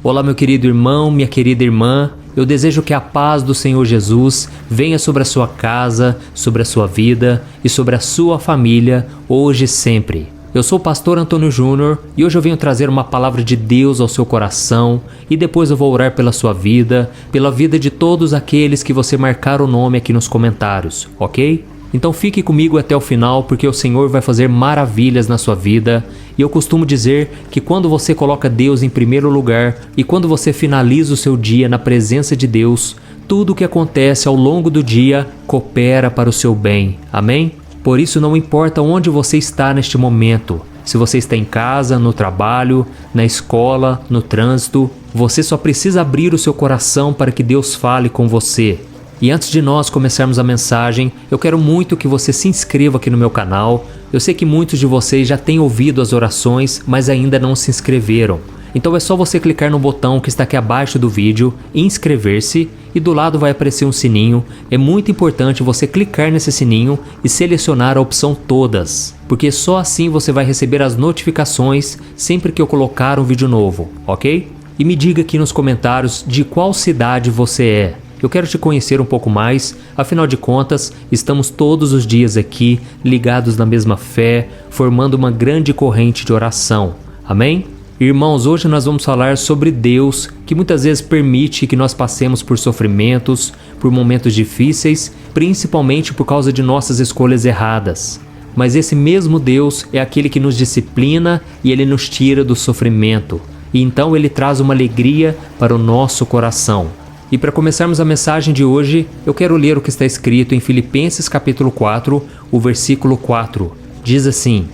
Olá, meu querido irmão, minha querida irmã. Eu desejo que a paz do Senhor Jesus venha sobre a sua casa, sobre a sua vida e sobre a sua família, hoje e sempre. Eu sou o pastor Antônio Júnior e hoje eu venho trazer uma palavra de Deus ao seu coração e depois eu vou orar pela sua vida, pela vida de todos aqueles que você marcar o nome aqui nos comentários, ok? Então fique comigo até o final porque o Senhor vai fazer maravilhas na sua vida. E eu costumo dizer que quando você coloca Deus em primeiro lugar e quando você finaliza o seu dia na presença de Deus, tudo o que acontece ao longo do dia coopera para o seu bem. Amém? Por isso não importa onde você está neste momento. Se você está em casa, no trabalho, na escola, no trânsito, você só precisa abrir o seu coração para que Deus fale com você. E antes de nós começarmos a mensagem, eu quero muito que você se inscreva aqui no meu canal. Eu sei que muitos de vocês já têm ouvido as orações, mas ainda não se inscreveram. Então é só você clicar no botão que está aqui abaixo do vídeo, inscrever-se, e do lado vai aparecer um sininho. É muito importante você clicar nesse sininho e selecionar a opção todas, porque só assim você vai receber as notificações sempre que eu colocar um vídeo novo, ok? E me diga aqui nos comentários de qual cidade você é. Eu quero te conhecer um pouco mais, afinal de contas, estamos todos os dias aqui, ligados na mesma fé, formando uma grande corrente de oração. Amém? Irmãos, hoje nós vamos falar sobre Deus, que muitas vezes permite que nós passemos por sofrimentos, por momentos difíceis, principalmente por causa de nossas escolhas erradas. Mas esse mesmo Deus é aquele que nos disciplina e Ele nos tira do sofrimento. E então Ele traz uma alegria para o nosso coração. E para começarmos a mensagem de hoje, eu quero ler o que está escrito em Filipenses capítulo 4, o versículo 4. Diz assim: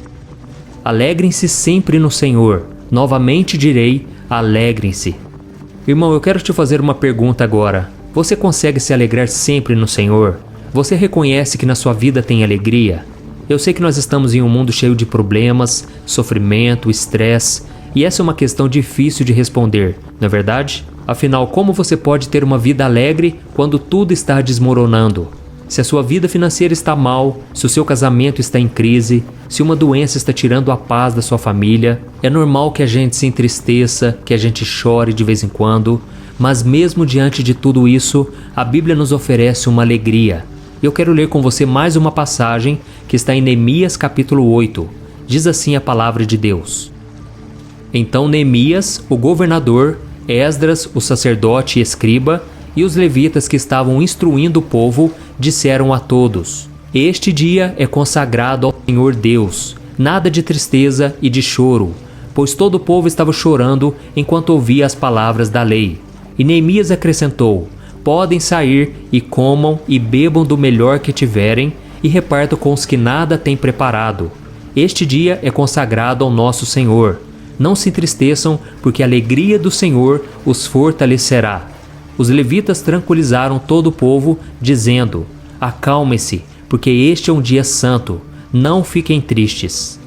Alegrem-se sempre no Senhor. Novamente direi, alegrem-se. Irmão, eu quero te fazer uma pergunta agora. Você consegue se alegrar sempre no Senhor? Você reconhece que na sua vida tem alegria? Eu sei que nós estamos em um mundo cheio de problemas, sofrimento, estresse, e essa é uma questão difícil de responder, não é verdade? Afinal, como você pode ter uma vida alegre quando tudo está desmoronando? Se a sua vida financeira está mal, se o seu casamento está em crise, se uma doença está tirando a paz da sua família, é normal que a gente se entristeça, que a gente chore de vez em quando, mas mesmo diante de tudo isso, a Bíblia nos oferece uma alegria. Eu quero ler com você mais uma passagem que está em Neemias capítulo 8. Diz assim a palavra de Deus: Então Neemias, o governador, Esdras, o sacerdote e escriba, e os levitas que estavam instruindo o povo, disseram a todos: Este dia é consagrado ao Senhor Deus, nada de tristeza e de choro, pois todo o povo estava chorando enquanto ouvia as palavras da lei. E Neemias acrescentou: Podem sair e comam e bebam do melhor que tiverem, e repartam com os que nada têm preparado. Este dia é consagrado ao nosso Senhor. Não se entristeçam, porque a alegria do Senhor os fortalecerá. Os levitas tranquilizaram todo o povo, dizendo: Acalmem-se, porque este é um dia santo, não fiquem tristes.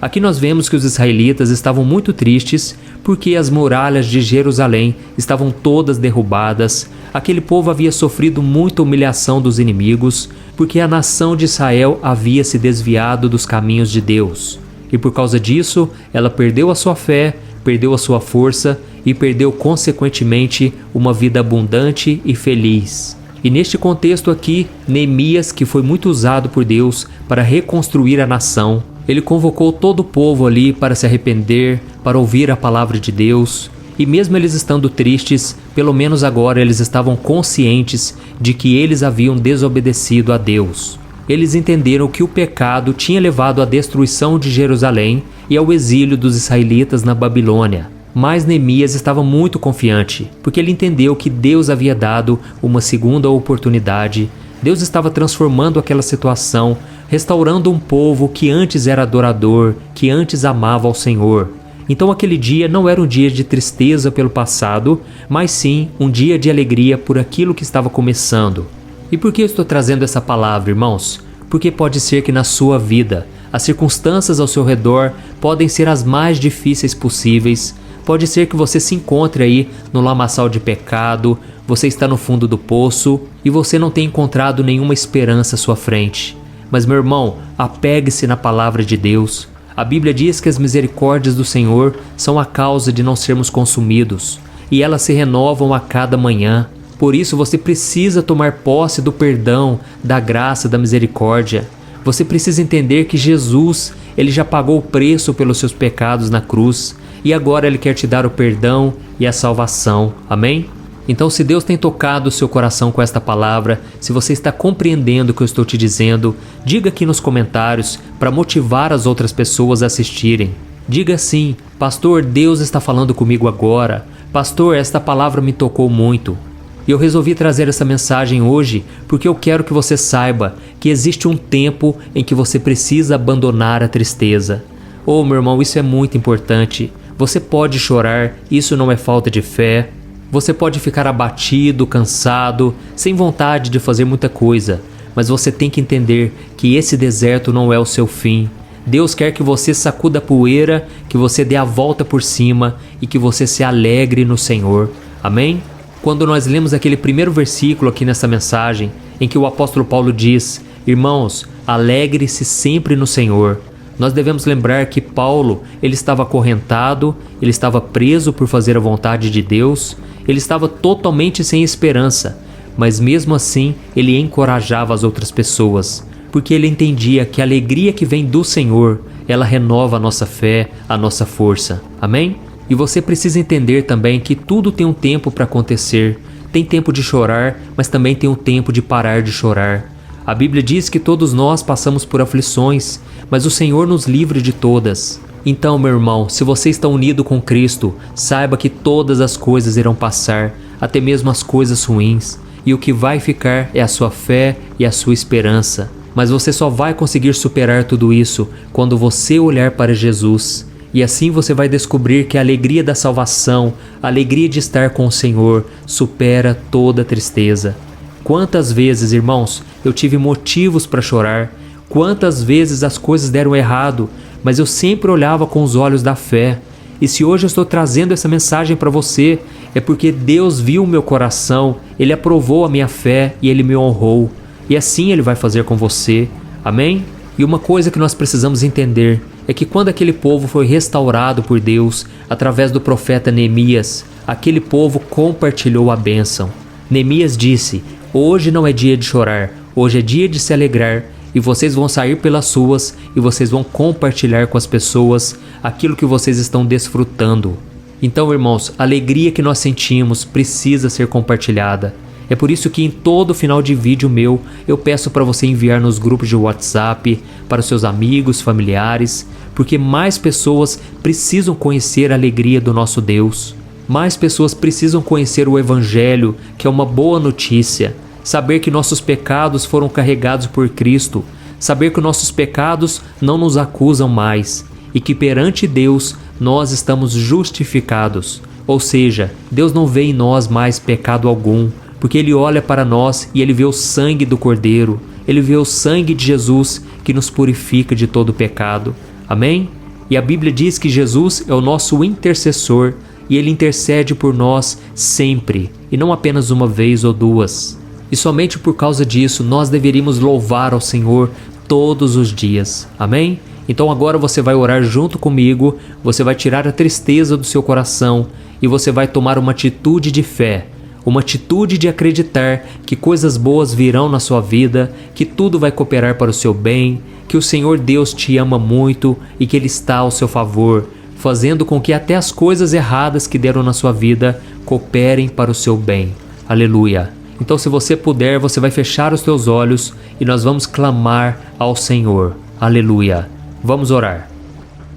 Aqui nós vemos que os israelitas estavam muito tristes, porque as muralhas de Jerusalém estavam todas derrubadas. Aquele povo havia sofrido muita humilhação dos inimigos, porque a nação de Israel havia se desviado dos caminhos de Deus. E por causa disso, ela perdeu a sua fé, perdeu a sua força e perdeu consequentemente uma vida abundante e feliz. E neste contexto aqui, Neemias, que foi muito usado por Deus para reconstruir a nação, ele convocou todo o povo ali para se arrepender, para ouvir a palavra de Deus. E mesmo eles estando tristes, pelo menos agora eles estavam conscientes de que eles haviam desobedecido a Deus. Eles entenderam que o pecado tinha levado à destruição de Jerusalém e ao exílio dos israelitas na Babilônia. Mas Neemias estava muito confiante, porque ele entendeu que Deus havia dado uma segunda oportunidade. Deus estava transformando aquela situação, restaurando um povo que antes era adorador, que antes amava ao Senhor. Então aquele dia não era um dia de tristeza pelo passado, mas sim um dia de alegria por aquilo que estava começando. E por que eu estou trazendo essa palavra, irmãos? Porque pode ser que na sua vida, as circunstâncias ao seu redor podem ser as mais difíceis possíveis. Pode ser que você se encontre aí no lamaçal de pecado, você está no fundo do poço e você não tem encontrado nenhuma esperança à sua frente. Mas meu irmão, apegue-se na palavra de Deus. A Bíblia diz que as misericórdias do Senhor são a causa de não sermos consumidos. e elas se renovam a cada manhã. Por isso você precisa tomar posse do perdão, da graça, da misericórdia. Você precisa entender que Jesus, ele já pagou o preço pelos seus pecados na cruz e agora ele quer te dar o perdão e a salvação. Amém? Então, se Deus tem tocado o seu coração com esta palavra, se você está compreendendo o que eu estou te dizendo, diga aqui nos comentários para motivar as outras pessoas a assistirem. Diga assim: pastor, Deus está falando comigo agora. Pastor, esta palavra me tocou muito. E eu resolvi trazer essa mensagem hoje porque eu quero que você saiba que existe um tempo em que você precisa abandonar a tristeza. Oh, meu irmão, isso é muito importante. Você pode chorar, isso não é falta de fé. Você pode ficar abatido, cansado, sem vontade de fazer muita coisa, mas você tem que entender que esse deserto não é o seu fim. Deus quer que você sacuda a poeira, que você dê a volta por cima e que você se alegre no Senhor. Amém? Quando nós lemos aquele primeiro versículo aqui nessa mensagem, em que o apóstolo Paulo diz: irmãos, alegre-se sempre no Senhor. Nós devemos lembrar que Paulo, ele estava acorrentado, ele estava preso por fazer a vontade de Deus, ele estava totalmente sem esperança, mas mesmo assim ele encorajava as outras pessoas, porque ele entendia que a alegria que vem do Senhor, ela renova a nossa fé, a nossa força. Amém? E você precisa entender também que tudo tem um tempo para acontecer. Tem tempo de chorar, mas também tem um tempo de parar de chorar. A Bíblia diz que todos nós passamos por aflições, mas o Senhor nos livra de todas. Então, meu irmão, se você está unido com Cristo, saiba que todas as coisas irão passar, até mesmo as coisas ruins, e o que vai ficar é a sua fé e a sua esperança. Mas você só vai conseguir superar tudo isso quando você olhar para Jesus. E assim você vai descobrir que a alegria da salvação, a alegria de estar com o Senhor, supera toda tristeza. Quantas vezes, irmãos, eu tive motivos para chorar, quantas vezes as coisas deram errado, mas eu sempre olhava com os olhos da fé. E se hoje eu estou trazendo essa mensagem para você, é porque Deus viu o meu coração, Ele aprovou a minha fé e Ele me honrou. E assim Ele vai fazer com você. Amém? E uma coisa que nós precisamos entender é que quando aquele povo foi restaurado por Deus, através do profeta Neemias, aquele povo compartilhou a bênção. Neemias disse: hoje não é dia de chorar, hoje é dia de se alegrar, e vocês vão sair pelas ruas e vocês vão compartilhar com as pessoas aquilo que vocês estão desfrutando. Então, irmãos, a alegria que nós sentimos precisa ser compartilhada. É por isso que em todo final de vídeo meu, eu peço para você enviar nos grupos de WhatsApp, para os seus amigos, familiares, porque mais pessoas precisam conhecer a alegria do nosso Deus. Mais pessoas precisam conhecer o Evangelho, que é uma boa notícia. Saber que nossos pecados foram carregados por Cristo. Saber que nossos pecados não nos acusam mais. E que perante Deus nós estamos justificados. Ou seja, Deus não vê em nós mais pecado algum, porque Ele olha para nós e Ele vê o sangue do Cordeiro. Ele vê o sangue de Jesus que nos purifica de todo pecado. Amém? E a Bíblia diz que Jesus é o nosso intercessor e Ele intercede por nós sempre, e não apenas uma vez ou duas. E somente por causa disso nós deveríamos louvar ao Senhor todos os dias. Amém? Então agora você vai orar junto comigo, você vai tirar a tristeza do seu coração e você vai tomar uma atitude de fé. Uma atitude de acreditar que coisas boas virão na sua vida, que tudo vai cooperar para o seu bem, que o Senhor Deus te ama muito e que Ele está ao seu favor, fazendo com que até as coisas erradas que deram na sua vida cooperem para o seu bem. Aleluia! Então, se você puder, você vai fechar os teus olhos e nós vamos clamar ao Senhor. Aleluia! Vamos orar.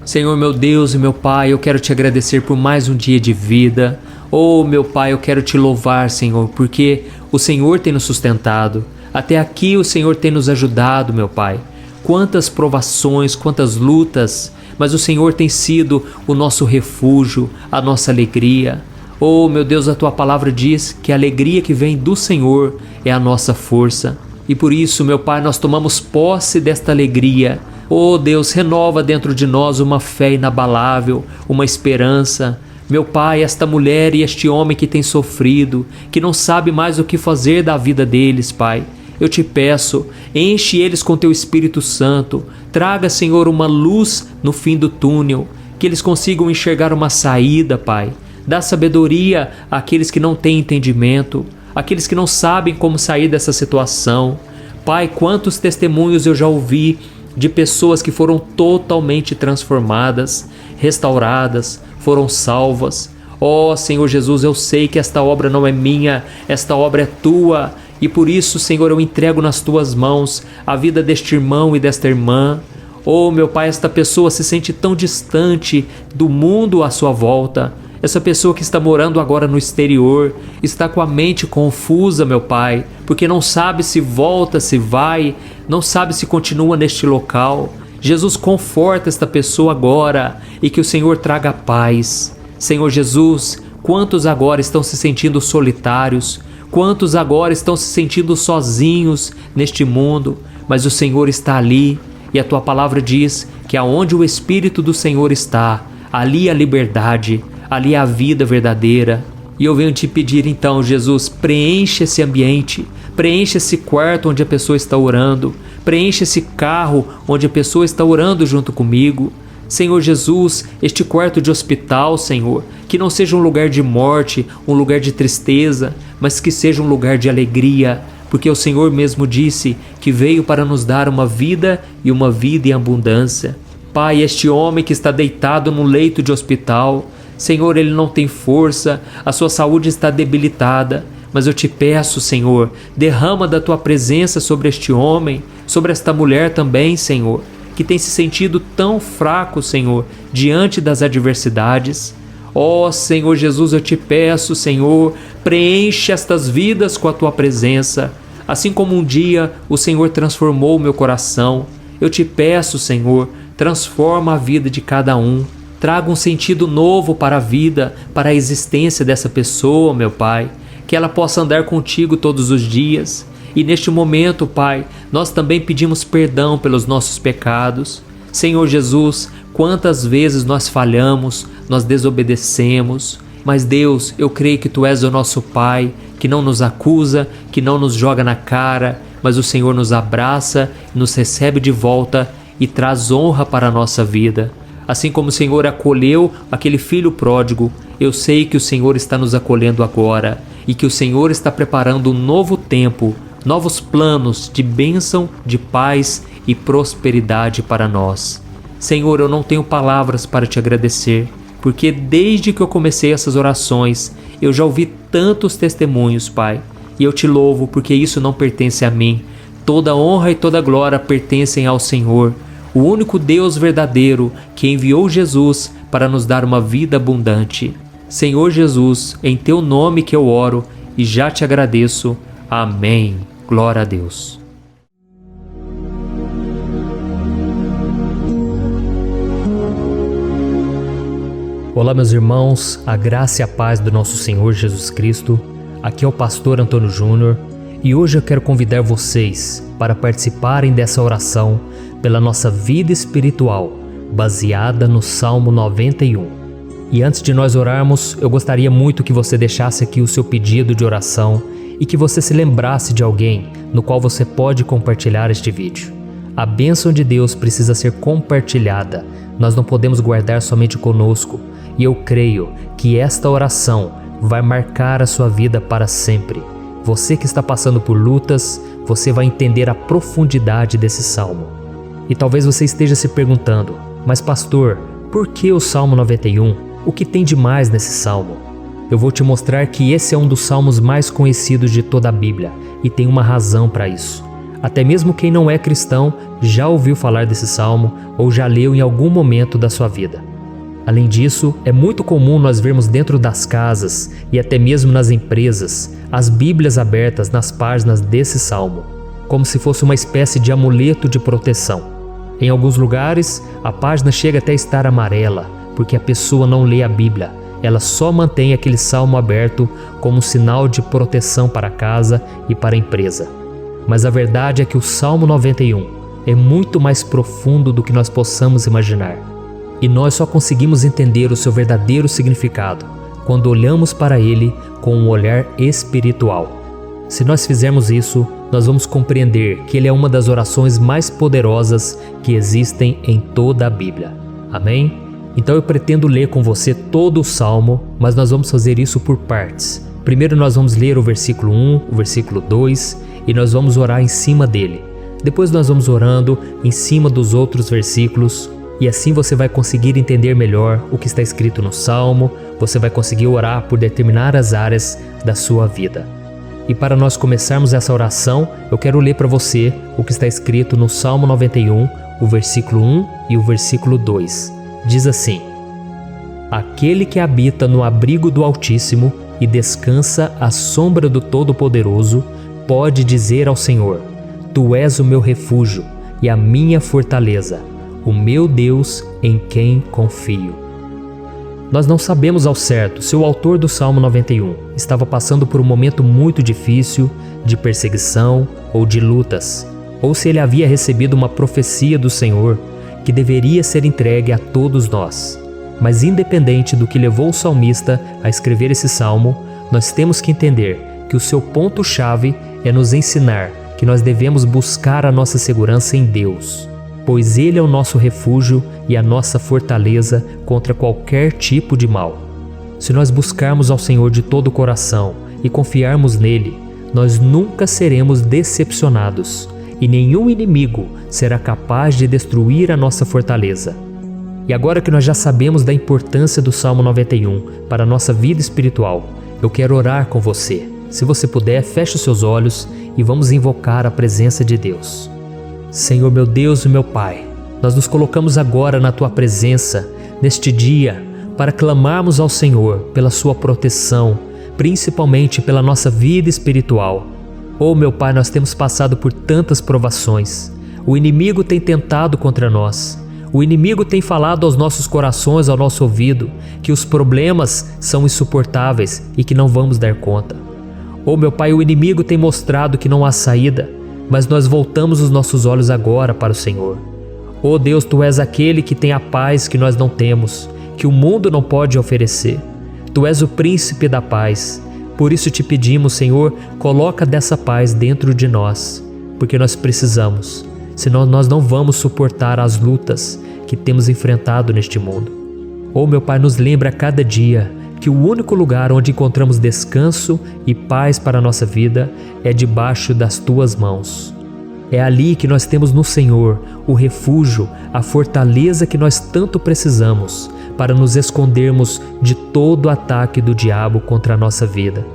Senhor, meu Deus e meu Pai, eu quero te agradecer por mais um dia de vida. Oh, meu Pai, eu quero te louvar, Senhor, porque o Senhor tem nos sustentado. Até aqui o Senhor tem nos ajudado, meu Pai. Quantas provações, quantas lutas, mas o Senhor tem sido o nosso refúgio, a nossa alegria. Oh, meu Deus, a Tua palavra diz que a alegria que vem do Senhor é a nossa força. E por isso, meu Pai, nós tomamos posse desta alegria. Oh, Deus, renova dentro de nós uma fé inabalável, uma esperança. Meu Pai, esta mulher e este homem que tem sofrido, que não sabe mais o que fazer da vida deles, Pai. Eu te peço, enche eles com Teu Espírito Santo. Traga, Senhor, uma luz no fim do túnel, que eles consigam enxergar uma saída, Pai. Dá sabedoria àqueles que não têm entendimento, àqueles que não sabem como sair dessa situação. Pai, quantos testemunhos eu já ouvi de pessoas que foram totalmente transformadas, restauradas, foram salvas. Ó Senhor Jesus, eu sei que esta obra não é minha, esta obra é tua. E por isso, Senhor, eu entrego nas tuas mãos a vida deste irmão e desta irmã. Oh, meu Pai, esta pessoa se sente tão distante do mundo à sua volta. Essa pessoa que está morando agora no exterior está com a mente confusa, meu Pai, porque não sabe se volta, se vai, não sabe se continua neste local. Jesus, conforta esta pessoa agora e que o Senhor traga paz. Senhor Jesus, quantos agora estão se sentindo solitários? Quantos agora estão se sentindo sozinhos neste mundo? Mas o Senhor está ali e a tua palavra diz que aonde o Espírito do Senhor está, ali há liberdade, ali há a vida verdadeira. E eu venho te pedir então, Jesus, preencha esse ambiente, preencha esse quarto onde a pessoa está orando, preencha esse carro onde a pessoa está orando junto comigo. Senhor Jesus, este quarto de hospital, Senhor, que não seja um lugar de morte, um lugar de tristeza, mas que seja um lugar de alegria, porque o Senhor mesmo disse que veio para nos dar uma vida e uma vida em abundância. Pai, este homem que está deitado no leito de hospital, Senhor, ele não tem força, a sua saúde está debilitada, mas eu te peço, Senhor, derrama da tua presença sobre este homem, sobre esta mulher também, Senhor, que tem se sentido tão fraco, Senhor, diante das adversidades. Ó Senhor Jesus, eu te peço, Senhor, preenche estas vidas com a tua presença, assim como um dia o Senhor transformou o meu coração. Eu te peço, Senhor, transforma a vida de cada um, traga um sentido novo para a vida, para a existência dessa pessoa, meu Pai, que ela possa andar contigo todos os dias. E neste momento, Pai, nós também pedimos perdão pelos nossos pecados. Senhor Jesus, quantas vezes nós falhamos, nós desobedecemos, mas Deus, eu creio que Tu és o nosso Pai, que não nos acusa, que não nos joga na cara, mas o Senhor nos abraça, nos recebe de volta e traz honra para a nossa vida. Assim como o Senhor acolheu aquele filho pródigo, eu sei que o Senhor está nos acolhendo agora e que o Senhor está preparando um novo tempo, novos planos de bênção, de paz e prosperidade para nós. Senhor, eu não tenho palavras para te agradecer, porque desde que eu comecei essas orações, eu já ouvi tantos testemunhos, Pai, e eu te louvo porque isso não pertence a mim. Toda honra e toda glória pertencem ao Senhor, o único Deus verdadeiro que enviou Jesus para nos dar uma vida abundante. Senhor Jesus, em Teu nome que eu oro e já te agradeço. Amém. Glória a Deus. Olá, meus irmãos, a graça e a paz do nosso Senhor Jesus Cristo. Aqui é o pastor Antônio Júnior e hoje eu quero convidar vocês para participarem dessa oração pela nossa vida espiritual, baseada no Salmo 91. E antes de nós orarmos, eu gostaria muito que você deixasse aqui o seu pedido de oração e que você se lembrasse de alguém no qual você pode compartilhar este vídeo. A bênção de Deus precisa ser compartilhada, nós não podemos guardar somente conosco, e eu creio que esta oração vai marcar a sua vida para sempre. Você que está passando por lutas, você vai entender a profundidade desse salmo. E talvez você esteja se perguntando, mas pastor, por que o Salmo 91? O que tem de mais nesse salmo? Eu vou te mostrar que esse é um dos salmos mais conhecidos de toda a Bíblia e tem uma razão para isso. Até mesmo quem não é cristão já ouviu falar desse salmo ou já leu em algum momento da sua vida. Além disso, é muito comum nós vermos dentro das casas e até mesmo nas empresas as Bíblias abertas nas páginas desse salmo, como se fosse uma espécie de amuleto de proteção. Em alguns lugares, a página chega até a estar amarela, porque a pessoa não lê a Bíblia. Ela só mantém aquele salmo aberto como sinal de proteção para a casa e para a empresa. Mas a verdade é que o Salmo 91 é muito mais profundo do que nós possamos imaginar. E nós só conseguimos entender o seu verdadeiro significado quando olhamos para ele com um olhar espiritual. Se nós fizermos isso, nós vamos compreender que ele é uma das orações mais poderosas que existem em toda a Bíblia. Amém? Então eu pretendo ler com você todo o Salmo, mas nós vamos fazer isso por partes. Primeiro nós vamos ler o versículo 1, o versículo 2 e nós vamos orar em cima dele. Depois nós vamos orando em cima dos outros versículos e assim você vai conseguir entender melhor o que está escrito no Salmo, você vai conseguir orar por determinadas áreas da sua vida. E para nós começarmos essa oração, eu quero ler para você o que está escrito no Salmo 91, o versículo 1 e o versículo 2. Diz assim: Aquele que habita no abrigo do Altíssimo e descansa à sombra do Todo-Poderoso, pode dizer ao Senhor: Tu és o meu refúgio e a minha fortaleza, o meu Deus em quem confio. Nós não sabemos ao certo se o autor do Salmo 91 estava passando por um momento muito difícil, de perseguição ou de lutas, ou se ele havia recebido uma profecia do Senhor que deveria ser entregue a todos nós. Mas independente do que levou o salmista a escrever esse salmo, nós temos que entender que o seu ponto-chave é nos ensinar que nós devemos buscar a nossa segurança em Deus, pois Ele é o nosso refúgio e a nossa fortaleza contra qualquer tipo de mal. Se nós buscarmos ao Senhor de todo o coração e confiarmos nele, nós nunca seremos decepcionados e nenhum inimigo será capaz de destruir a nossa fortaleza. E agora que nós já sabemos da importância do Salmo 91 para a nossa vida espiritual, eu quero orar com você. Se você puder, feche os seus olhos e vamos invocar a presença de Deus. Senhor meu Deus e meu Pai, nós nos colocamos agora na Tua presença, neste dia, para clamarmos ao Senhor pela Sua proteção, principalmente pela nossa vida espiritual. Oh meu Pai, nós temos passado por tantas provações. O inimigo tem tentado contra nós. O inimigo tem falado aos nossos corações, ao nosso ouvido, que os problemas são insuportáveis e que não vamos dar conta. Oh meu Pai, o inimigo tem mostrado que não há saída, mas nós voltamos os nossos olhos agora para o Senhor. Oh Deus, Tu és aquele que tem a paz que nós não temos, que o mundo não pode oferecer. Tu és o príncipe da paz. Por isso te pedimos, Senhor, coloca dessa paz dentro de nós, porque nós precisamos, senão nós não vamos suportar as lutas que temos enfrentado neste mundo. Oh meu Pai, nos lembra a cada dia que o único lugar onde encontramos descanso e paz para a nossa vida é debaixo das Tuas mãos. É ali que nós temos no Senhor o refúgio, a fortaleza que nós tanto precisamos para nos escondermos de todo ataque do diabo contra a nossa vida.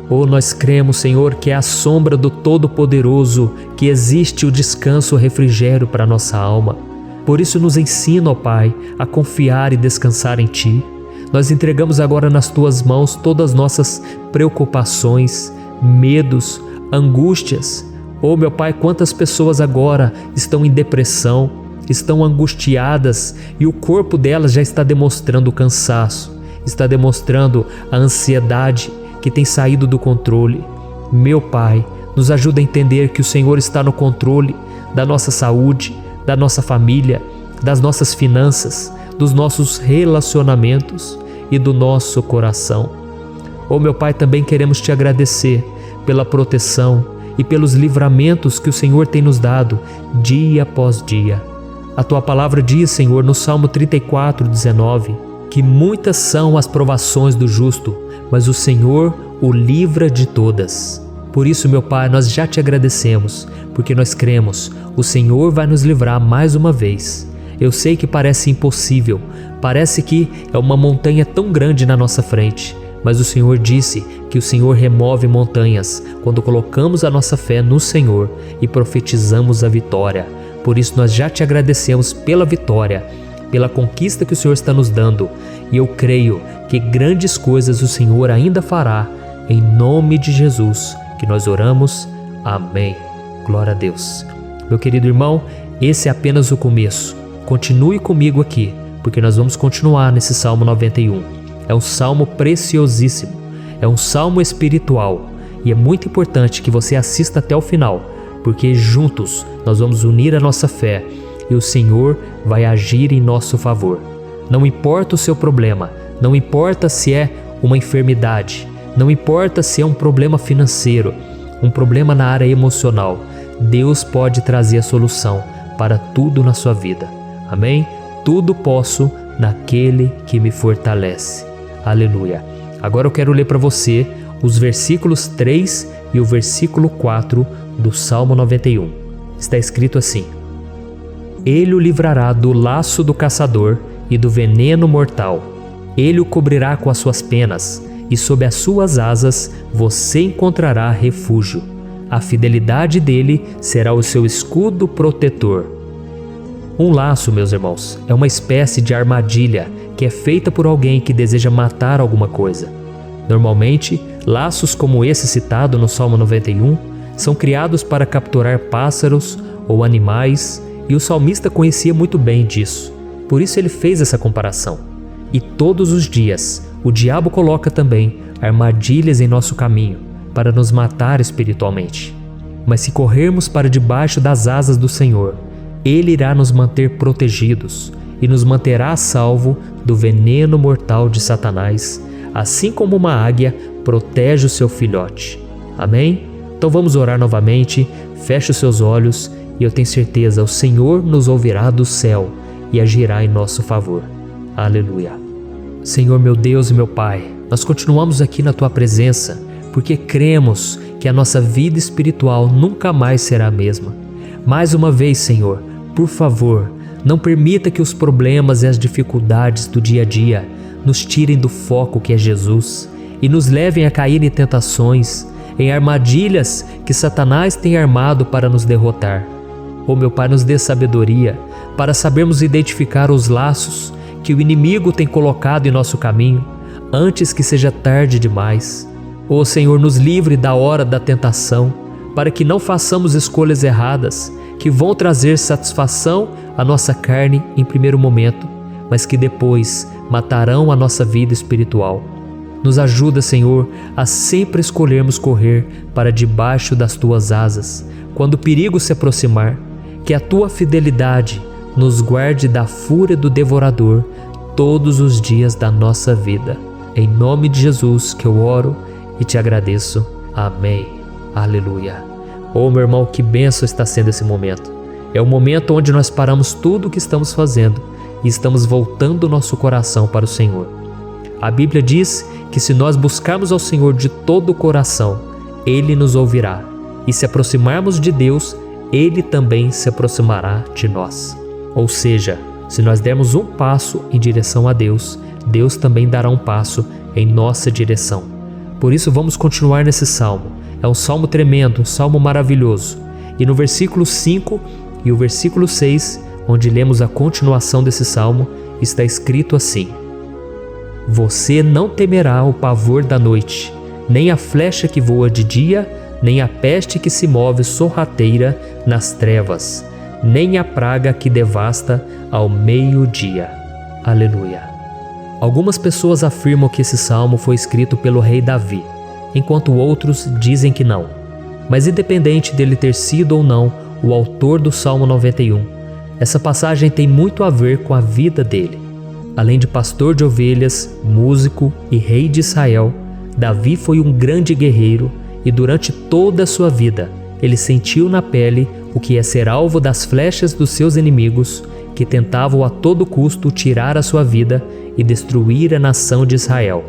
Oh, nós cremos, Senhor, que é à sombra do Todo-Poderoso que existe o descanso, o refrigério para a nossa alma. Por isso nos ensina, ó Pai, a confiar e descansar em Ti. Nós entregamos agora nas Tuas mãos todas as nossas preocupações, medos, angústias. Oh meu Pai, quantas pessoas agora estão em depressão, estão angustiadas e o corpo delas já está demonstrando o cansaço, está demonstrando a ansiedade que tem saído do controle. Meu Pai, nos ajuda a entender que o Senhor está no controle da nossa saúde, da nossa família, das nossas finanças, dos nossos relacionamentos e do nosso coração. Oh meu Pai, também queremos Te agradecer pela proteção e pelos livramentos que o Senhor tem nos dado dia após dia. A Tua palavra diz, Senhor, no Salmo 34:19, que muitas são as provações do justo, mas o Senhor o livra de todas. Por isso, meu Pai, nós já Te agradecemos, porque nós cremos, o Senhor vai nos livrar mais uma vez. Eu sei que parece impossível, parece que é uma montanha tão grande na nossa frente, mas o Senhor disse que o Senhor remove montanhas quando colocamos a nossa fé no Senhor e profetizamos a vitória. Por isso nós já Te agradecemos pela vitória, pela conquista que o Senhor está nos dando, e eu creio que grandes coisas o Senhor ainda fará, em nome de Jesus, que nós oramos. Amém. Glória a Deus. Meu querido irmão, esse é apenas o começo. Continue comigo aqui, porque nós vamos continuar nesse Salmo 91. É um salmo preciosíssimo, é um salmo espiritual, e é muito importante que você assista até o final, porque juntos nós vamos unir a nossa fé e o Senhor vai agir em nosso favor. Não importa o seu problema, não importa se é uma enfermidade, não importa se é um problema financeiro, um problema na área emocional, Deus pode trazer a solução para tudo na sua vida. Amém? Tudo posso naquele que me fortalece. Aleluia. Agora eu quero ler para você os versículos 3 e o versículo 4 do Salmo 91. Está escrito assim: Ele o livrará do laço do caçador e do veneno mortal. Ele o cobrirá com as suas penas, e sob as suas asas você encontrará refúgio. A fidelidade dele será o seu escudo protetor. Um laço, meus irmãos, é uma espécie de armadilha que é feita por alguém que deseja matar alguma coisa. Normalmente, laços como esse citado no Salmo 91 são criados para capturar pássaros ou animais, e o salmista conhecia muito bem disso. Por isso ele fez essa comparação. E todos os dias, o diabo coloca também armadilhas em nosso caminho para nos matar espiritualmente. Mas se corrermos para debaixo das asas do Senhor, Ele irá nos manter protegidos e nos manterá a salvo do veneno mortal de Satanás, assim como uma águia protege o seu filhote. Amém? Então vamos orar novamente, feche os seus olhos e eu tenho certeza, o Senhor nos ouvirá do céu e agirá em nosso favor. Aleluia. Senhor meu Deus e meu Pai, nós continuamos aqui na Tua presença porque cremos que a nossa vida espiritual nunca mais será a mesma. Mais uma vez, Senhor, por favor, não permita que os problemas e as dificuldades do dia a dia nos tirem do foco que é Jesus e nos levem a cair em tentações, em armadilhas que Satanás tem armado para nos derrotar. Oh meu Pai, nos dê sabedoria para sabermos identificar os laços que o inimigo tem colocado em nosso caminho antes que seja tarde demais. Oh Senhor, nos livre da hora da tentação, para que não façamos escolhas erradas que vão trazer satisfação à nossa carne em primeiro momento, mas que depois matarão a nossa vida espiritual. Nos ajuda, Senhor, a sempre escolhermos correr para debaixo das Tuas asas, quando o perigo se aproximar, que a Tua fidelidade nos guarde da fúria do devorador todos os dias da nossa vida. Em nome de Jesus que eu oro e te agradeço. Amém. Aleluia. Oh, meu irmão, que bênção está sendo esse momento. É o momento onde nós paramos tudo o que estamos fazendo e estamos voltando o nosso coração para o Senhor. A Bíblia diz que se nós buscarmos ao Senhor de todo o coração, Ele nos ouvirá. E se aproximarmos de Deus, Ele também se aproximará de nós. Ou seja, se nós dermos um passo em direção a Deus, Deus também dará um passo em nossa direção. Por isso vamos continuar nesse salmo. É um salmo tremendo, um salmo maravilhoso. E no versículo 5 e o versículo 6, onde lemos a continuação desse salmo, está escrito assim: Você não temerá o pavor da noite, nem a flecha que voa de dia, nem a peste que se move sorrateira nas trevas, nem a praga que devasta ao meio-dia. Aleluia. Algumas pessoas afirmam que esse salmo foi escrito pelo rei Davi, enquanto outros dizem que não. Mas independente dele ter sido ou não o autor do Salmo 91, essa passagem tem muito a ver com a vida dele. Além de pastor de ovelhas, músico e rei de Israel, Davi foi um grande guerreiro e durante toda a sua vida ele sentiu na pele o que é ser alvo das flechas dos seus inimigos que tentavam a todo custo tirar a sua vida e destruir a nação de Israel.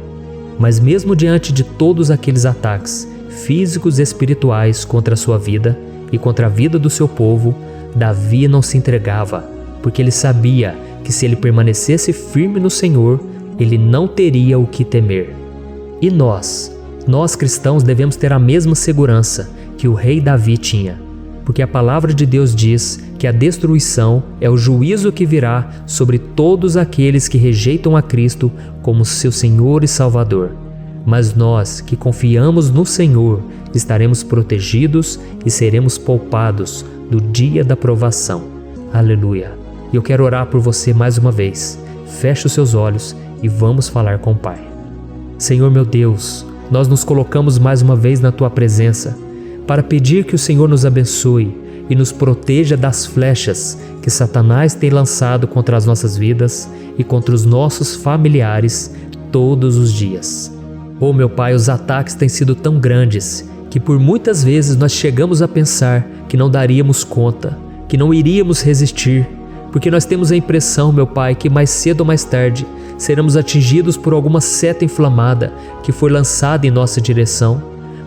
Mas mesmo diante de todos aqueles ataques físicos e espirituais contra a sua vida e contra a vida do seu povo, Davi não se entregava, porque ele sabia que se ele permanecesse firme no Senhor, ele não teria o que temer. E nós cristãos devemos ter a mesma segurança que o rei Davi tinha, porque a palavra de Deus diz que a destruição é o juízo que virá sobre todos aqueles que rejeitam a Cristo como seu Senhor e Salvador. Mas nós que confiamos no Senhor estaremos protegidos e seremos poupados do dia da provação. Aleluia. E eu quero orar por você mais uma vez. Feche os seus olhos e vamos falar com o Pai. Senhor meu Deus, nós nos colocamos mais uma vez na Tua presença para pedir que o Senhor nos abençoe e nos proteja das flechas que Satanás tem lançado contra as nossas vidas e contra os nossos familiares todos os dias. Oh meu Pai, os ataques têm sido tão grandes que por muitas vezes nós chegamos a pensar que não daríamos conta, que não iríamos resistir, porque nós temos a impressão, meu Pai, que mais cedo ou mais tarde seremos atingidos por alguma seta inflamada que foi lançada em nossa direção.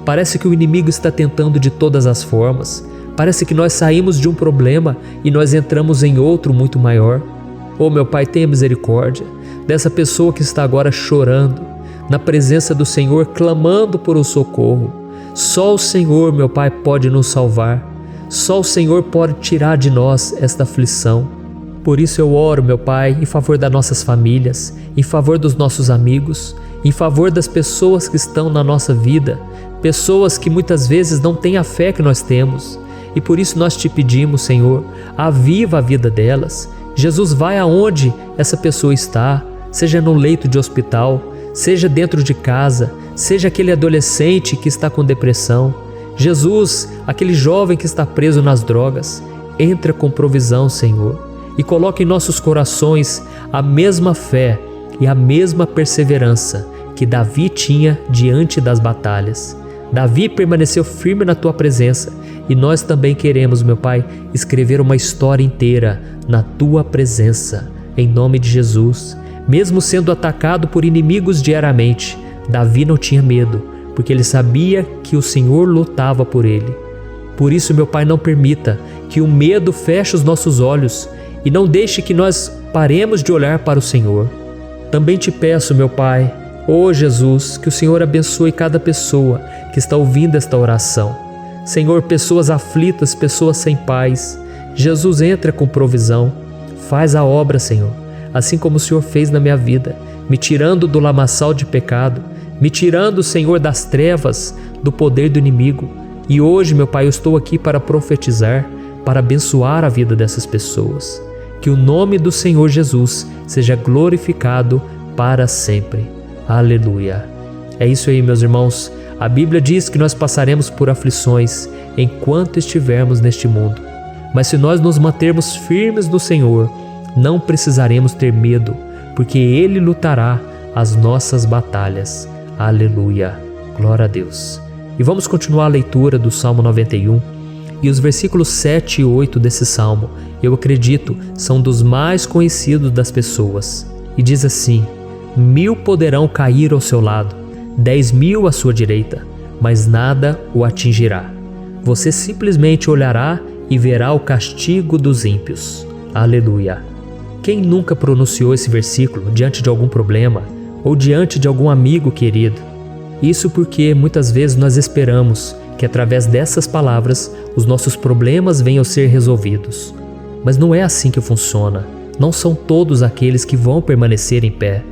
Parece que o inimigo está tentando de todas as formas. Parece que nós saímos de um problema e nós entramos em outro muito maior. Oh, meu Pai, tenha misericórdia dessa pessoa que está agora chorando, na presença do Senhor, clamando por um socorro. Só o Senhor, meu Pai, pode nos salvar. Só o Senhor pode tirar de nós esta aflição. Por isso eu oro, meu Pai, em favor das nossas famílias, em favor dos nossos amigos, em favor das pessoas que estão na nossa vida, pessoas que muitas vezes não têm a fé que nós temos. E por isso nós te pedimos, Senhor, aviva a vida delas. Jesus, vai aonde essa pessoa está, seja no leito de hospital, seja dentro de casa, seja aquele adolescente que está com depressão. Jesus, aquele jovem que está preso nas drogas, entra com provisão, Senhor, e coloca em nossos corações a mesma fé e a mesma perseverança que Davi tinha diante das batalhas. Davi permaneceu firme na tua presença e nós também queremos, meu Pai, escrever uma história inteira na tua presença, em nome de Jesus. Mesmo sendo atacado por inimigos diariamente, Davi não tinha medo, porque ele sabia que o Senhor lutava por ele. Por isso, meu Pai, não permita que o medo feche os nossos olhos e não deixe que nós paremos de olhar para o Senhor. Também te peço, meu Pai, ó Jesus, que o Senhor abençoe cada pessoa que está ouvindo esta oração. Senhor, pessoas aflitas, pessoas sem paz. Jesus, entra com provisão. Faz a obra, Senhor, assim como o Senhor fez na minha vida, me tirando do lamaçal de pecado, me tirando, Senhor, das trevas, do poder do inimigo. E hoje, meu Pai, eu estou aqui para profetizar, para abençoar a vida dessas pessoas. Que o nome do Senhor Jesus seja glorificado para sempre. Aleluia. É isso aí, meus irmãos. A Bíblia diz que nós passaremos por aflições enquanto estivermos neste mundo. Mas se nós nos mantermos firmes no Senhor, não precisaremos ter medo, porque Ele lutará as nossas batalhas. Aleluia. Glória a Deus. E vamos continuar a leitura do Salmo 91. E os versículos 7 e 8 desse salmo, eu acredito, são dos mais conhecidos das pessoas. E diz assim: 1000 poderão cair ao seu lado, 10.000 à sua direita, mas nada o atingirá. Você simplesmente olhará e verá o castigo dos ímpios. Aleluia. Quem nunca pronunciou esse versículo diante de algum problema ou diante de algum amigo querido? Isso porque muitas vezes nós esperamos que através dessas palavras os nossos problemas venham a ser resolvidos. Mas não é assim que funciona. Não são todos aqueles que vão permanecer em pé.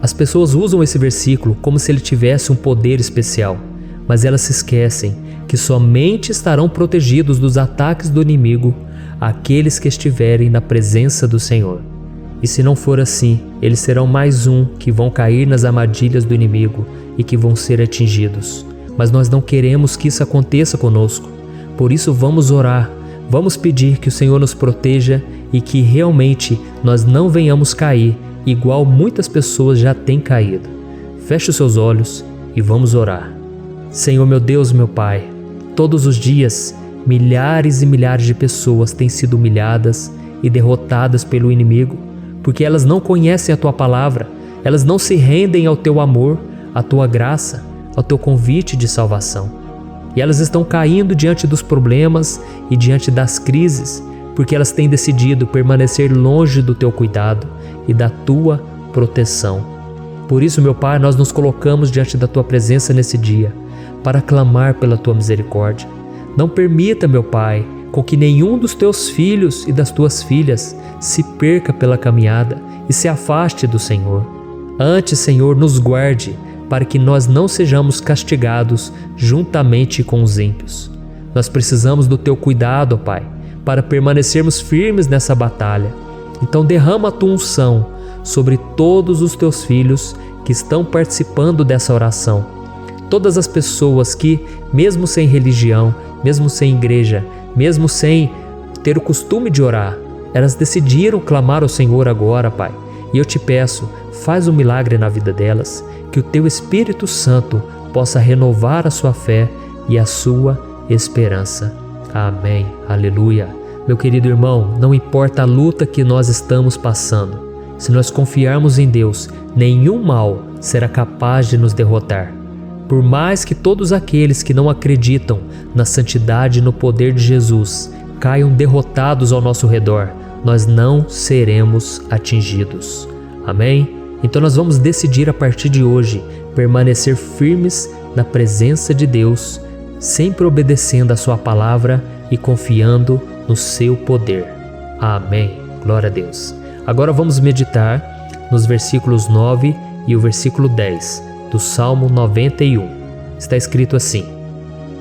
As pessoas usam esse versículo como se ele tivesse um poder especial, mas elas se esquecem que somente estarão protegidos dos ataques do inimigo aqueles que estiverem na presença do Senhor. E se não for assim, eles serão mais um que vão cair nas armadilhas do inimigo e que vão ser atingidos. Mas nós não queremos que isso aconteça conosco. Por isso vamos orar, vamos pedir que o Senhor nos proteja e que realmente nós não venhamos cair igual muitas pessoas já têm caído. Feche os seus olhos e vamos orar. Senhor, meu Deus, meu Pai, todos os dias milhares e milhares de pessoas têm sido humilhadas e derrotadas pelo inimigo, porque elas não conhecem a Tua palavra, elas não se rendem ao Teu amor, à Tua graça, ao Teu convite de salvação. E elas estão caindo diante dos problemas e diante das crises, porque elas têm decidido permanecer longe do Teu cuidado e da Tua proteção. Por isso, meu Pai, nós nos colocamos diante da Tua presença nesse dia, para clamar pela Tua misericórdia. Não permita, meu Pai, com que nenhum dos Teus filhos e das Tuas filhas se perca pela caminhada e se afaste do Senhor. Antes, Senhor, nos guarde, para que nós não sejamos castigados juntamente com os ímpios. Nós precisamos do Teu cuidado, ó Pai, para permanecermos firmes nessa batalha. Então derrama a Tua unção sobre todos os Teus filhos que estão participando dessa oração. Todas as pessoas que, mesmo sem religião, mesmo sem igreja, mesmo sem ter o costume de orar, elas decidiram clamar ao Senhor agora, Pai. E eu te peço, faz um milagre na vida delas, que o Teu Espírito Santo possa renovar a sua fé e a sua esperança. Amém. Aleluia. Meu querido irmão, não importa a luta que nós estamos passando, se nós confiarmos em Deus, nenhum mal será capaz de nos derrotar. Por mais que todos aqueles que não acreditam na santidade e no poder de Jesus caiam derrotados ao nosso redor, nós não seremos atingidos. Amém? Então nós vamos decidir a partir de hoje permanecer firmes na presença de Deus, sempre obedecendo a sua palavra e confiando no seu poder. Amém. Glória a Deus. Agora vamos meditar nos versículos 9 e o versículo 10 do Salmo 91. Está escrito assim: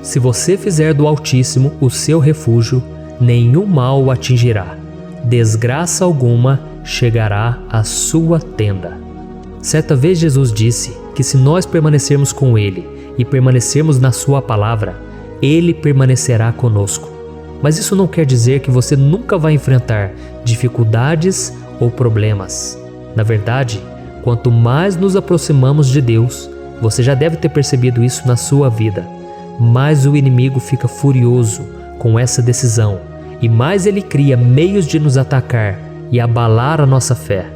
Se você fizer do Altíssimo o seu refúgio, nenhum mal o atingirá, desgraça alguma chegará à sua tenda. Certa vez Jesus disse que se nós permanecermos com Ele e permanecermos na sua palavra, Ele permanecerá conosco. Mas isso não quer dizer que você nunca vai enfrentar dificuldades ou problemas. Na verdade, quanto mais nos aproximamos de Deus, você já deve ter percebido isso na sua vida, mais o inimigo fica furioso com essa decisão e mais ele cria meios de nos atacar e abalar a nossa fé.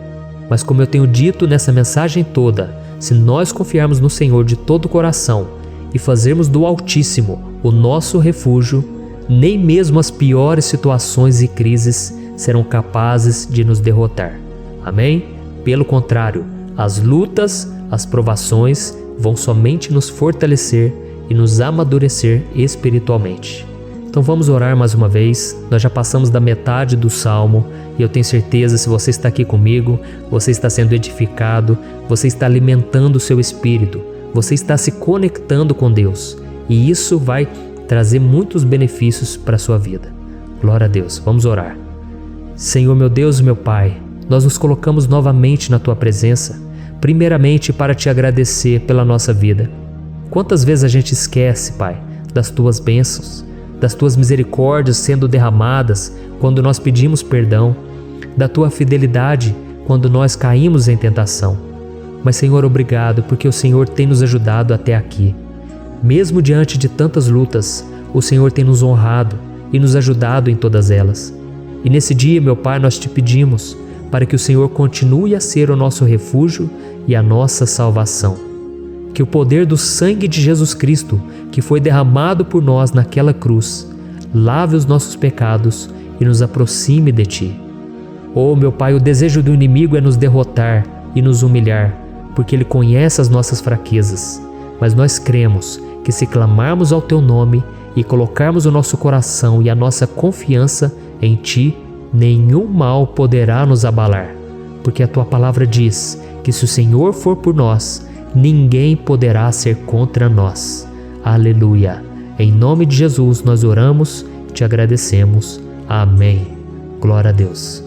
Mas como eu tenho dito nessa mensagem toda, se nós confiarmos no Senhor de todo o coração e fazermos do Altíssimo o nosso refúgio, nem mesmo as piores situações e crises serão capazes de nos derrotar. Amém? Pelo contrário, as lutas, as provações vão somente nos fortalecer e nos amadurecer espiritualmente. Então vamos orar mais uma vez. Nós já passamos da metade do Salmo e eu tenho certeza, se você está aqui comigo, você está sendo edificado, você está alimentando o seu espírito, você está se conectando com Deus e isso vai trazer muitos benefícios para a sua vida. Glória a Deus. Vamos orar. Senhor, meu Deus e meu Pai, nós nos colocamos novamente na Tua presença, primeiramente para Te agradecer pela nossa vida. Quantas vezes a gente esquece, Pai, das Tuas bênçãos, das Tuas misericórdias sendo derramadas quando nós pedimos perdão, da Tua fidelidade quando nós caímos em tentação. Mas, Senhor, obrigado, porque o Senhor tem nos ajudado até aqui. Mesmo diante de tantas lutas, o Senhor tem nos honrado e nos ajudado em todas elas. E nesse dia, meu Pai, nós Te pedimos para que o Senhor continue a ser o nosso refúgio e a nossa salvação. Que o poder do sangue de Jesus Cristo, que foi derramado por nós naquela cruz, lave os nossos pecados e nos aproxime de Ti. Oh, meu Pai, o desejo do inimigo é nos derrotar e nos humilhar, porque ele conhece as nossas fraquezas. Mas nós cremos que se clamarmos ao Teu nome e colocarmos o nosso coração e a nossa confiança em Ti, nenhum mal poderá nos abalar, porque a Tua palavra diz que se o Senhor for por nós, ninguém poderá ser contra nós. Aleluia! Em nome de Jesus nós oramos e Te agradecemos. Amém. Glória a Deus.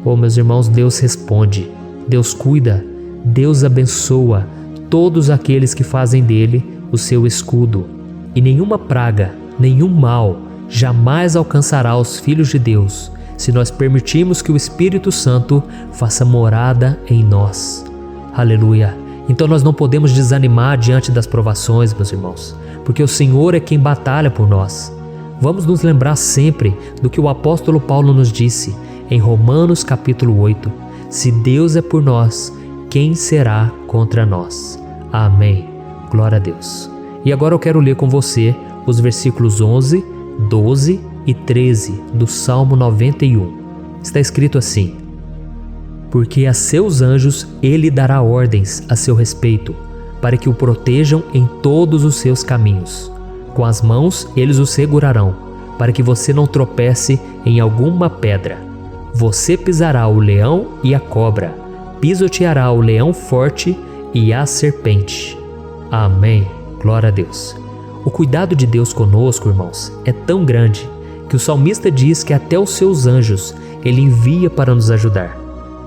Oh, meus irmãos, Deus responde, Deus cuida, Deus abençoa todos aqueles que fazem dele o seu escudo. E nenhuma praga, nenhum mal jamais alcançará os filhos de Deus, se nós permitirmos que o Espírito Santo faça morada em nós. Aleluia! Então nós não podemos desanimar diante das provações, meus irmãos, porque o Senhor é quem batalha por nós. Vamos nos lembrar sempre do que o apóstolo Paulo nos disse em Romanos capítulo 8. Se Deus é por nós, quem será contra nós? Amém. Glória a Deus. E agora eu quero ler com você os versículos 11, 12 e 13 do Salmo 91. Está escrito assim: Porque a seus anjos ele dará ordens a seu respeito, para que o protejam em todos os seus caminhos. Com as mãos eles o segurarão, para que você não tropece em alguma pedra. Você pisará o leão e a cobra, pisoteará o leão forte e a serpente. Amém. Glória a Deus. O cuidado de Deus conosco, irmãos, é tão grande que o salmista diz que até os seus anjos ele envia para nos ajudar.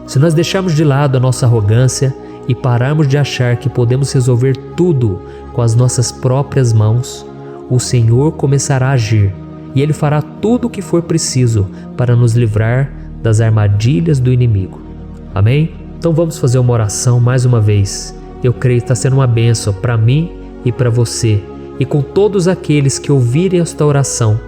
Se nós deixarmos de lado a nossa arrogância e pararmos de achar que podemos resolver tudo com as nossas próprias mãos, o Senhor começará a agir e Ele fará tudo o que for preciso para nos livrar das armadilhas do inimigo. Amém? Então vamos fazer uma oração mais uma vez. Eu creio que está sendo uma bênção para mim e para você, e com todos aqueles que ouvirem esta oração,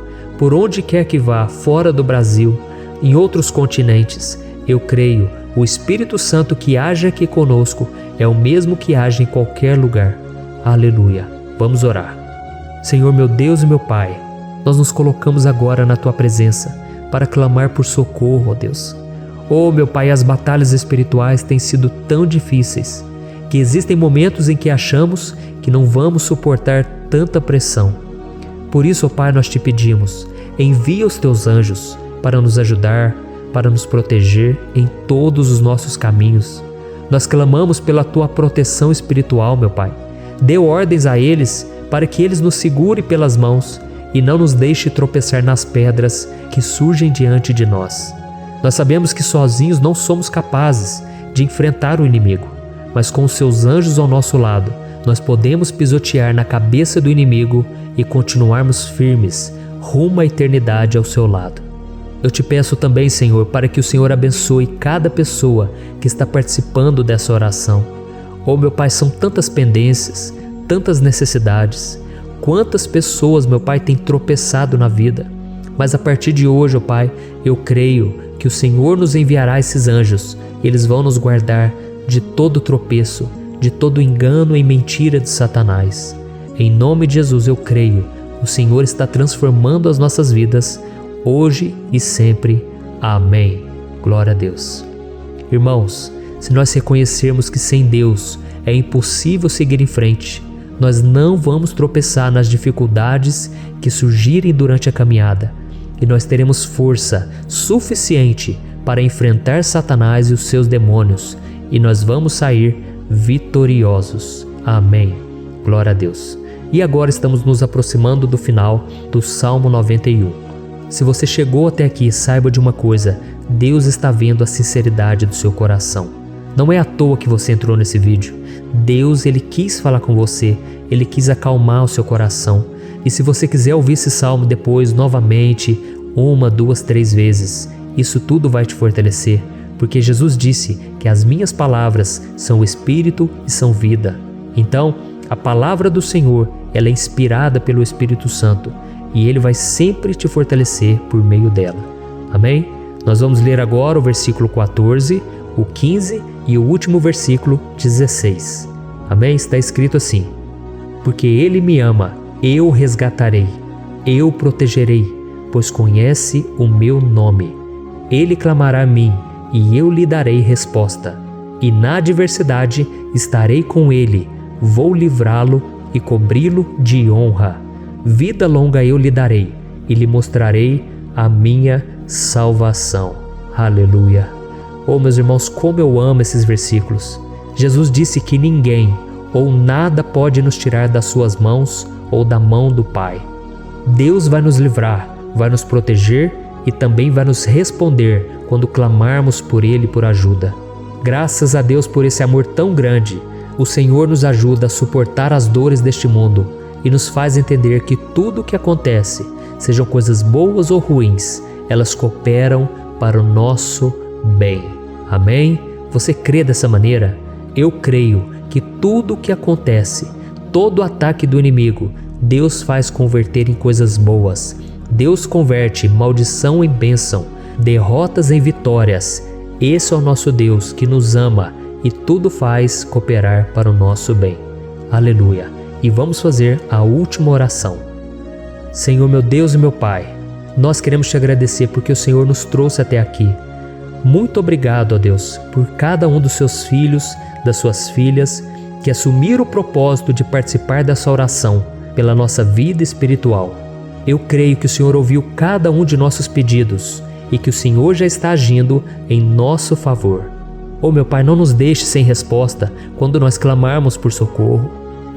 por onde quer que vá, fora do Brasil, em outros continentes, eu creio, o Espírito Santo que age aqui conosco é o mesmo que age em qualquer lugar. Aleluia. Vamos orar. Senhor, meu Deus e meu Pai, nós nos colocamos agora na Tua presença para clamar por socorro, ó Deus. Oh, meu Pai, as batalhas espirituais têm sido tão difíceis que existem momentos em que achamos que não vamos suportar tanta pressão. Por isso, ó Pai, nós te pedimos, envia os Teus anjos para nos ajudar, para nos proteger em todos os nossos caminhos. Nós clamamos pela Tua proteção espiritual, meu Pai. Dê ordens a eles para que eles nos segurem pelas mãos e não nos deixe tropeçar nas pedras que surgem diante de nós. Nós sabemos que sozinhos não somos capazes de enfrentar o inimigo, mas com os Seus anjos ao nosso lado, nós podemos pisotear na cabeça do inimigo e continuarmos firmes rumo à eternidade ao Seu lado. Eu te peço também, Senhor, para que o Senhor abençoe cada pessoa que está participando dessa oração. Oh, meu Pai, são tantas pendências, tantas necessidades. Quantas pessoas, meu Pai, têm tropeçado na vida. Mas a partir de hoje, oh Pai, eu creio que o Senhor nos enviará esses anjos. Eles vão nos guardar de todo tropeço, de todo engano e mentira de Satanás. Em nome de Jesus eu creio, o Senhor está transformando as nossas vidas, hoje e sempre. Amém. Glória a Deus. Irmãos, se nós reconhecermos que sem Deus é impossível seguir em frente, nós não vamos tropeçar nas dificuldades que surgirem durante a caminhada, e nós teremos força suficiente para enfrentar Satanás e os seus demônios, e nós vamos sair vitoriosos. Amém. Glória a Deus. E agora estamos nos aproximando do final do Salmo 91. Se você chegou até aqui, saiba de uma coisa: Deus está vendo a sinceridade do seu coração. Não é à toa que você entrou nesse vídeo. Deus, Ele quis falar com você, Ele quis acalmar o seu coração. E se você quiser ouvir esse salmo depois, novamente, 1, 2, 3 vezes, isso tudo vai te fortalecer, porque Jesus disse que as minhas palavras são espírito e são vida. Então, a palavra do Senhor, ela é inspirada pelo Espírito Santo, e Ele vai sempre te fortalecer por meio dela. Amém? Nós vamos ler agora o versículo 14, o 15 e o último versículo 16. Amém? Está escrito assim: porque Ele me ama, eu o resgatarei, eu o protegerei, pois conhece o meu nome. Ele clamará a mim, e eu lhe darei resposta. E na adversidade estarei com ele, vou livrá-lo e cobri-lo de honra. Vida longa eu lhe darei, e lhe mostrarei a minha salvação. Aleluia. Oh, meus irmãos, como eu amo esses versículos. Jesus disse que ninguém ou nada pode nos tirar das suas mãos ou da mão do Pai. Deus vai nos livrar, vai nos proteger e também vai nos responder quando clamarmos por Ele por ajuda. Graças a Deus por esse amor tão grande, o Senhor nos ajuda a suportar as dores deste mundo e nos faz entender que tudo o que acontece, sejam coisas boas ou ruins, elas cooperam para o nosso bem. Amém? Você crê dessa maneira? Eu creio que tudo o que acontece, todo ataque do inimigo, Deus faz converter em coisas boas. Deus converte maldição em bênção, derrotas em vitórias. Esse é o nosso Deus que nos ama e tudo faz cooperar para o nosso bem. Aleluia! E vamos fazer a última oração. Senhor, meu Deus e meu Pai, nós queremos te agradecer porque o Senhor nos trouxe até aqui. Muito obrigado, ó Deus, por cada um dos seus filhos, das suas filhas, que assumiram o propósito de participar dessa oração pela nossa vida espiritual. Eu creio que o Senhor ouviu cada um de nossos pedidos e que o Senhor já está agindo em nosso favor. Oh, meu Pai, não nos deixe sem resposta quando nós clamarmos por socorro.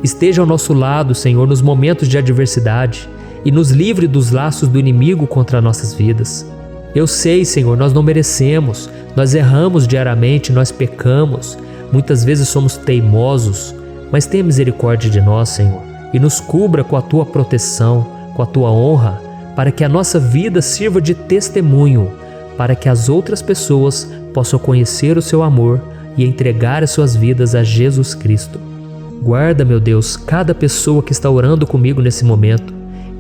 Esteja ao nosso lado, Senhor, nos momentos de adversidade e nos livre dos laços do inimigo contra nossas vidas. Eu sei, Senhor, nós não merecemos, nós erramos diariamente, nós pecamos, muitas vezes somos teimosos, mas tenha misericórdia de nós, Senhor, e nos cubra com a Tua proteção, com a Tua honra, para que a nossa vida sirva de testemunho, para que as outras pessoas possam conhecer o Seu amor e entregar as suas vidas a Jesus Cristo. Guarda, meu Deus, cada pessoa que está orando comigo nesse momento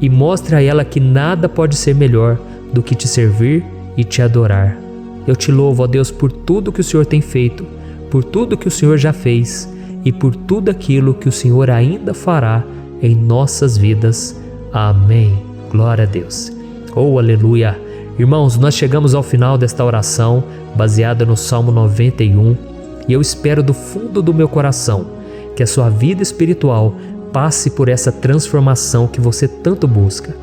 e mostre a ela que nada pode ser melhor do que te servir e te adorar. Eu te louvo, ó Deus, por tudo que o Senhor tem feito, por tudo que o Senhor já fez e por tudo aquilo que o Senhor ainda fará em nossas vidas. Amém. Glória a Deus. Oh, aleluia. Irmãos, nós chegamos ao final desta oração baseada no Salmo 91 e eu espero do fundo do meu coração que a sua vida espiritual passe por essa transformação que você tanto busca.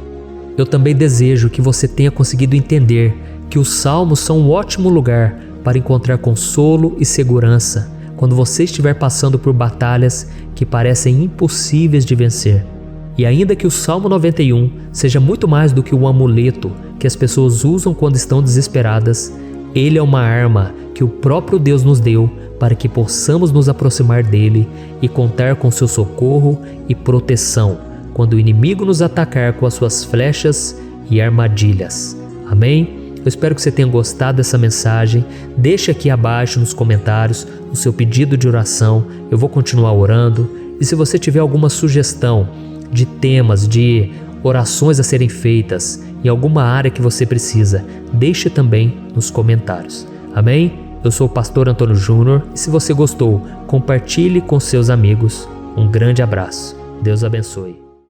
Eu também desejo que você tenha conseguido entender que os salmos são um ótimo lugar para encontrar consolo e segurança quando você estiver passando por batalhas que parecem impossíveis de vencer. E ainda que o Salmo 91 seja muito mais do que um amuleto que as pessoas usam quando estão desesperadas, ele é uma arma que o próprio Deus nos deu para que possamos nos aproximar dele e contar com seu socorro e proteção quando o inimigo nos atacar com as suas flechas e armadilhas. Amém? Eu espero que você tenha gostado dessa mensagem. Deixe aqui abaixo nos comentários o seu pedido de oração. Eu vou continuar orando. E se você tiver alguma sugestão de temas, de orações a serem feitas em alguma área que você precisa, deixe também nos comentários. Amém? Eu sou o pastor Antônio Júnior e se você gostou, compartilhe com seus amigos. Um grande abraço. Deus abençoe.